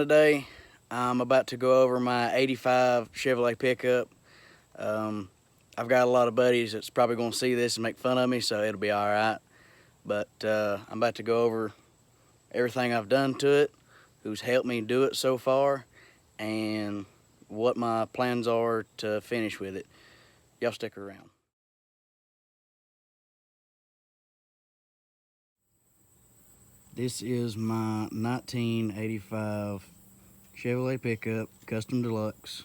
today. I'm about to go over my 85 Chevrolet pickup. I've got a lot of buddies that's probably going to see this and make fun of me, so it'll be all right. But I'm about to go over everything I've done to it, who's helped me do it so far, and what my plans are to finish with it. Y'all stick around. This is my 1985 Chevrolet pickup, custom deluxe.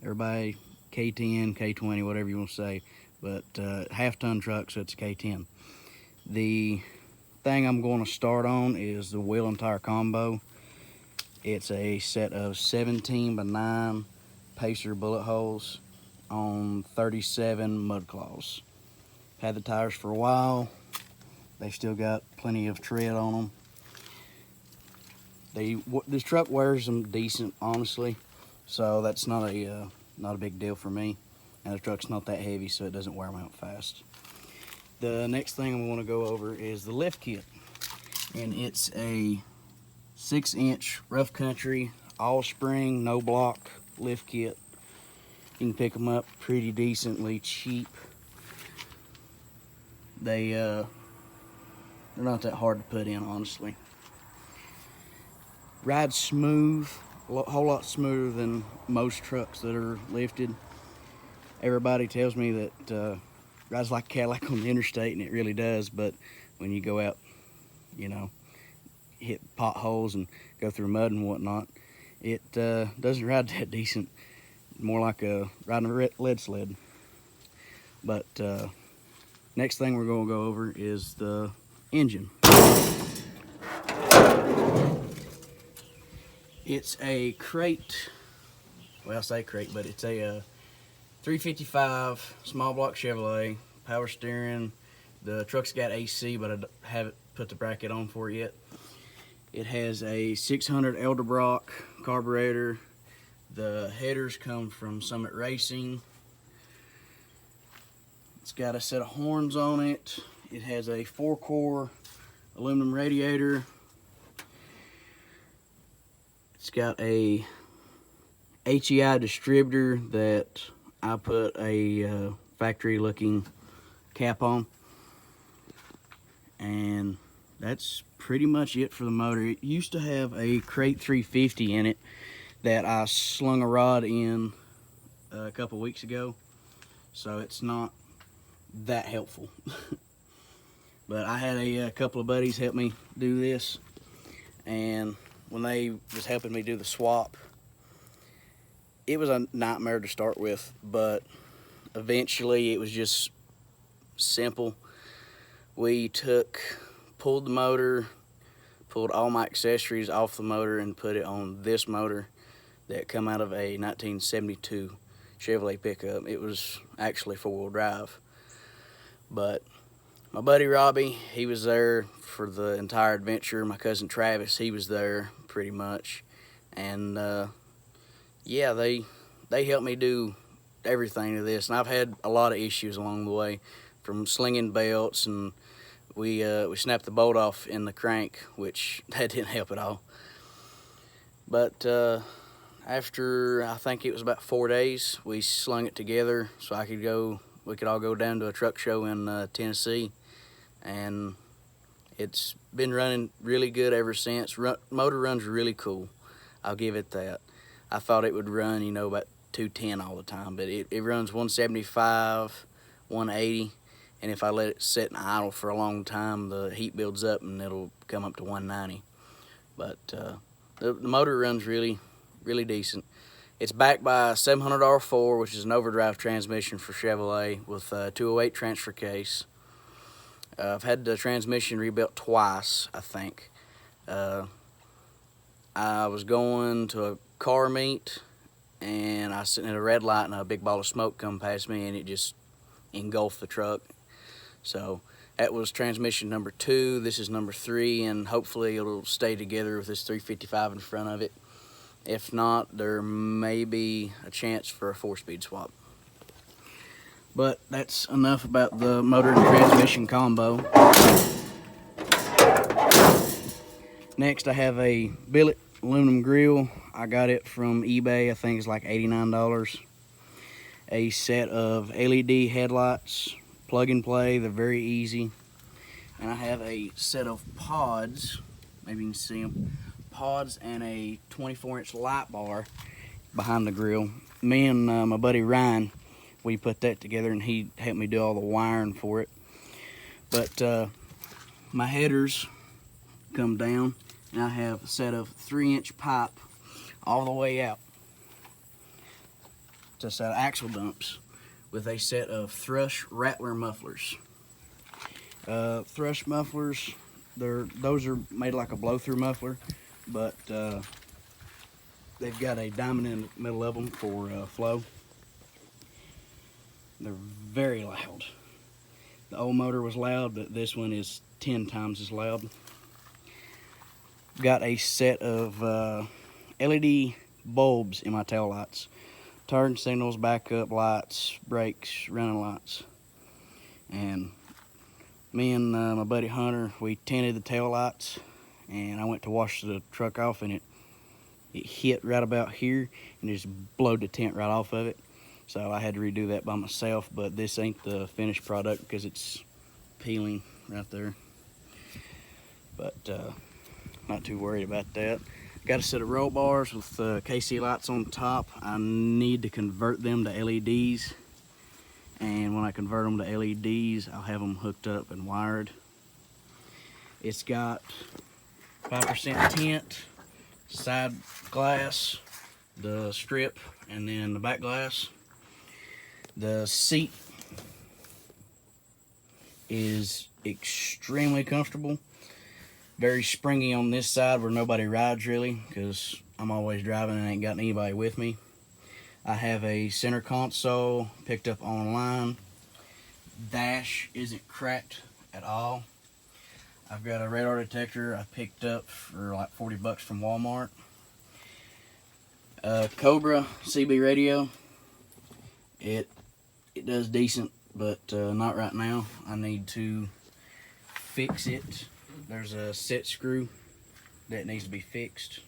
Everybody K10, K20, whatever you want to say, but half-ton truck, so it's a K10. The thing I'm going to start on is the wheel and tire combo. It's a set of 17 by 9 Pacer bullet holes on 37 mud claws. Had the tires for a while. They still got plenty of tread on them. This truck wears them decent, honestly, so that's not a big deal for me. And the truck's not that heavy, so it doesn't wear them out fast. The next thing I want to go over is the lift kit, and it's a 6-inch rough country all spring no block lift kit. You can pick them up pretty decently cheap. They're not that hard to put in, honestly. Rides smooth, a whole lot smoother than most trucks that are lifted. Everybody tells me that rides like a Cadillac on the interstate, and it really does, but when you go out, you know, hit potholes and go through mud and whatnot, it doesn't ride that decent. More like riding a lead sled. But next thing we're going to go over is the engine. It's a crate, well, I say crate, but it's a 355 small block Chevrolet, power steering. The truck's got AC, but I haven't put the bracket on for it yet. It has a 600 Edelbrock carburetor. The headers come from Summit Racing. It's got a set of horns on it. It has a 4-core aluminum radiator. It's got a HEI distributor that I put a factory looking cap on. And that's pretty much it for the motor. It used to have a crate 350 in it that I slung a rod in a couple weeks ago, so it's not that helpful. But I had a couple of buddies help me do this, and when they was helping me do the swap, it was a nightmare to start with, but eventually it was just simple. We pulled the motor, pulled all my accessories off the motor, and put it on this motor that come out of a 1972 Chevrolet pickup. It was actually 4-wheel drive. But my buddy Robbie, he was there for the entire adventure. My cousin Travis, he was there pretty much. And yeah, they helped me do everything to this. And I've had a lot of issues along the way, from slinging belts, and we snapped the bolt off in the crank, which that didn't help at all. But after, I think it was about 4 days, we slung it together so we could all go down to a truck show in Tennessee, and it's been running really good ever since. Motor runs really cool, I'll give it that. I thought it would run, you know, about 210 all the time, but it runs 175, 180, and if I let it sit in idle for a long time, the heat builds up and it'll come up to 190. But the motor runs really decent. It's backed by a 700R4, which is an overdrive transmission for Chevrolet, with a 208 transfer case. I've had the transmission rebuilt twice, I think. I was going to a car meet, and I was sitting at a red light, and a big ball of smoke come past me, and it just engulfed the truck. So that was transmission number 2. This is number 3, and hopefully it'll stay together with this 355 in front of it. If not, there may be a chance for a 4-speed swap. But that's enough about the motor and transmission combo. Next, I have a billet aluminum grill. I got it from eBay. I think it's like $89. A set of LED headlights, plug and play. They're very easy. And I have a set of pods, maybe you can see them, pods and a 24-inch light bar behind the grill. Me and my buddy Ryan, we put that together, and he helped me do all the wiring for it. But my headers come down, and I have a set of 3-inch pipe all the way out to a set of axle dumps with a set of Thrush Rattler mufflers. Thrush mufflers, those are made like a blow-through muffler, but they've got a diamond in the middle of them for flow. They're very loud. The old motor was loud, but this one is 10 times as loud. Got a set of LED bulbs in my tail lights. Turn signals, backup lights, brakes, running lights. And me and my buddy Hunter, we tinted the tail lights, and I went to wash the truck off, and it hit right about here and just blowed the tint right off of it. So I had to redo that by myself, but this ain't the finished product because it's peeling right there. But not too worried about that. Got a set of roll bars with KC lights on top. I need to convert them to LEDs. And when I convert them to LEDs, I'll have them hooked up and wired. It's got 5% tint, side glass, the strip, and then the back glass. The seat is extremely comfortable. Very springy on this side where nobody rides really, because I'm always driving and ain't got anybody with me. I have a center console picked up online. Dash isn't cracked at all. I've got a radar detector I picked up for like 40 bucks from Walmart. Cobra CB radio. It does decent, but not right now. I need to fix it. There's a set screw that needs to be fixed.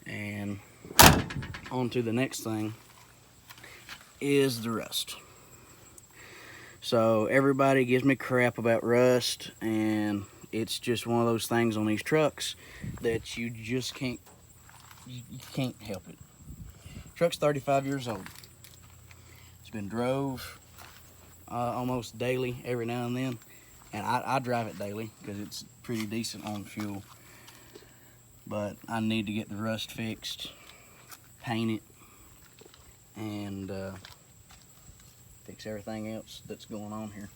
And on to the next thing is the rust. So everybody gives me crap about rust, and it's just one of those things on these trucks that you just can't help it. Truck's 35 years old. It's been drove almost daily every now and then, and I drive it daily because it's pretty decent on fuel. But I need to get the rust fixed, paint it, and fix everything else that's going on here.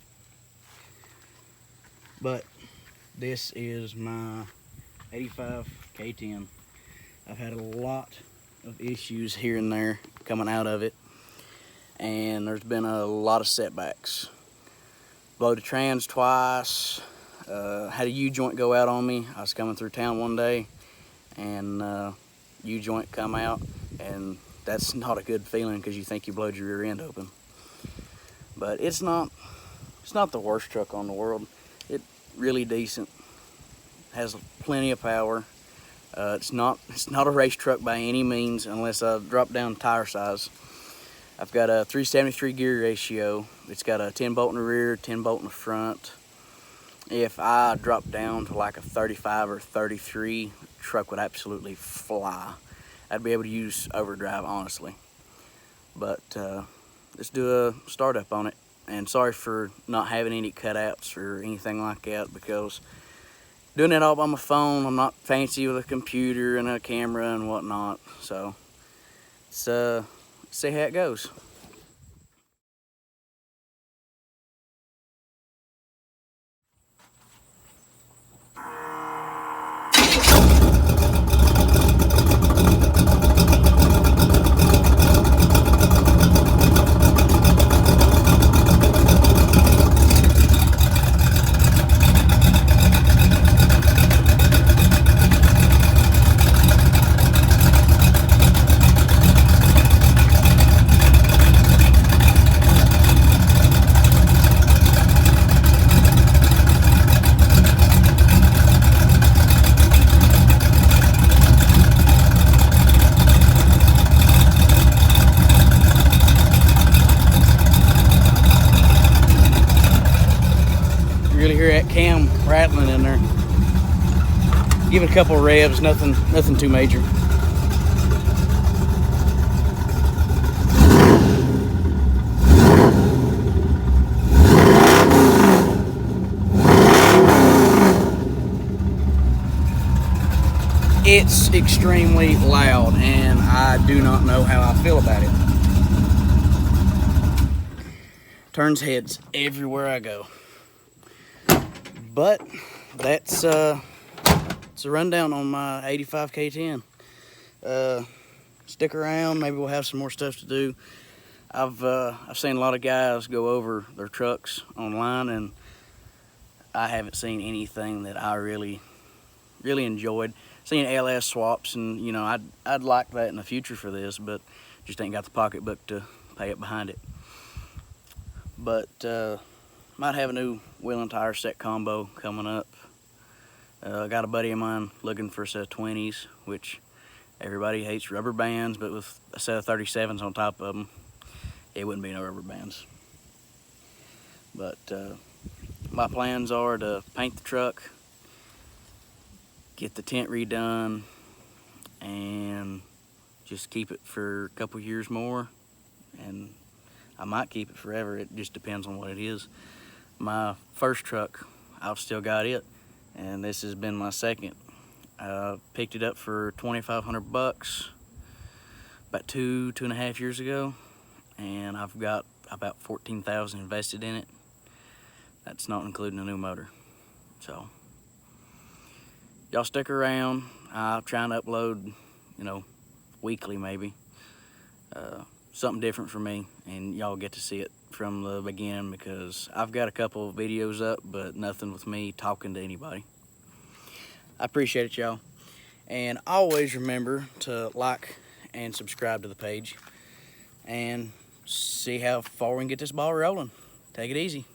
But this is my 85 K10. I've had a lot of issues here and there coming out of it, and there's been a lot of setbacks. Blowed a trans twice, had a U-joint go out on me. I was coming through town one day, and U-joint come out, and that's not a good feeling because you think you blowed your rear end open. But it's not the worst truck on the world. It's really decent. Has plenty of power. It's not a race truck by any means unless I drop down tire size. I've got a 373 gear ratio. It's got a 10 bolt in the rear, 10 bolt in the front. If I drop down to like a 35 or 33, the truck would absolutely fly. I'd be able to use overdrive, honestly. But let's do a startup on it. And sorry for not having any cutouts or anything like that, because doing it all by my phone, I'm not fancy with a computer and a camera and whatnot. So let's see how it goes. hear that cam rattling in there. Give it a couple of revs, nothing too major. It's extremely loud, and I do not know how I feel about it. Turns heads everywhere I go. But that's it's a rundown on my 85 K10. Stick around, maybe we'll have some more stuff to do. I've seen a lot of guys go over their trucks online, and I haven't seen anything that I really enjoyed. Seen LS swaps, and you know, I'd like that in the future for this, but just ain't got the pocketbook to pay it behind it. But might have a new wheel and tire set combo coming up. I got a buddy of mine looking for a set of 20s, which everybody hates rubber bands, but with a set of 37s on top of them, it wouldn't be no rubber bands. But my plans are to paint the truck, get the tent redone, and just keep it for a couple years more. And I might keep it forever. It just depends on what it is. My first truck, I've still got it, and this has been my second. Picked it up for 2,500 bucks about two and a half years ago, and I've got about 14,000 invested in it. That's not including a new motor. So y'all stick around. I'll try and upload, you know, weekly maybe. Something different for me, and y'all get to see it from the beginning, because I've got a couple of videos up, but nothing with me talking to anybody. I appreciate it, y'all. And always remember to like and subscribe to the page, and see how far we can get this ball rolling. Take it easy.